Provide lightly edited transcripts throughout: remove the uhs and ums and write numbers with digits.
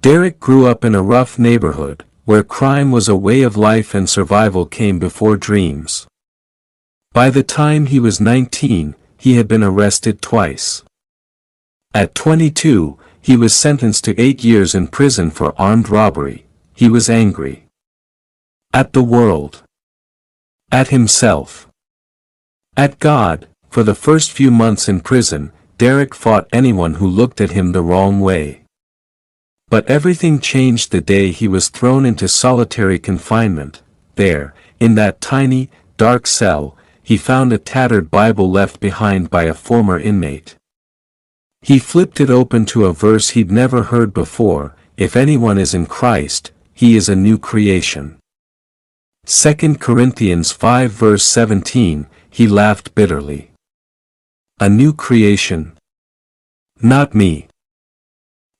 Derek grew up in a rough neighborhood, where crime was a way of life and survival came before dreams. By the time he was 19, he had been arrested twice. At 22, he was sentenced to 8 years in prison for armed robbery. He was angry. At the world. At himself. At God. For the first few months in prison, Derek fought anyone who looked at him the wrong way. But everything changed the day he was thrown into solitary confinement. There, in that tiny, dark cell, he found a tattered Bible left behind by a former inmate. He flipped it open to a verse he'd never heard before: "If anyone is in Christ, he is a new creation." 2 Corinthians 5 verse 17, he laughed bitterly. A new creation? Not me.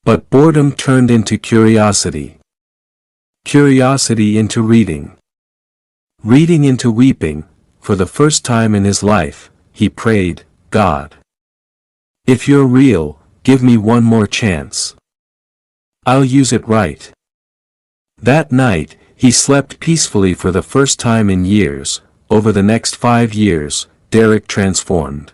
But boredom turned into curiosity. Curiosity into reading. Reading into weeping. For the first time in his life, he prayed, "God, if you're real, give me one more chance. I'll use it right." That night, he slept peacefully for the first time in years. Over the next 5 years, Derek transformed.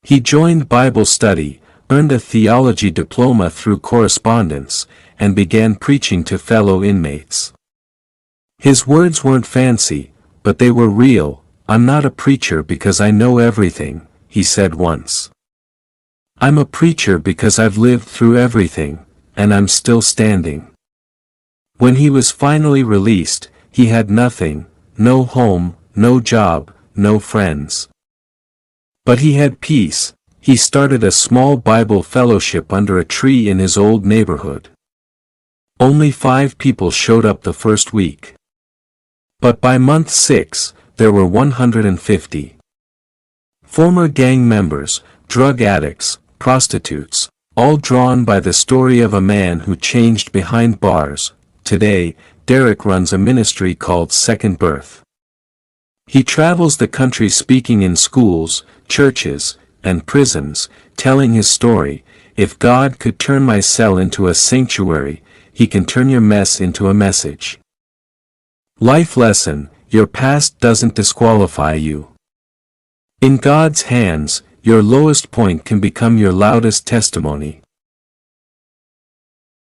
He joined Bible study, earned a theology diploma through correspondence, and began preaching to fellow inmates. His words weren't fancy, but they were real. "I'm not a preacher because I know everything," he said once. "I'm a preacher because I've lived through everything, and I'm still standing." When he was finally released, he had nothing: no home, no job, no friends. But he had peace. He started a small Bible fellowship under a tree in his old neighborhood. Only 5 people showed up the first week. But by month 6, there were 150. Former gang members, drug addicts, prostitutes, all drawn by the story of a man who changed behind bars. Today, Derek runs a ministry called Second Birth. He travels the country speaking in schools, churches, and prisons, telling his story: "If God could turn my cell into a sanctuary, He can turn your mess into a message." Life lesson: your past doesn't disqualify you. In God's hands, your lowest point can become your loudest testimony.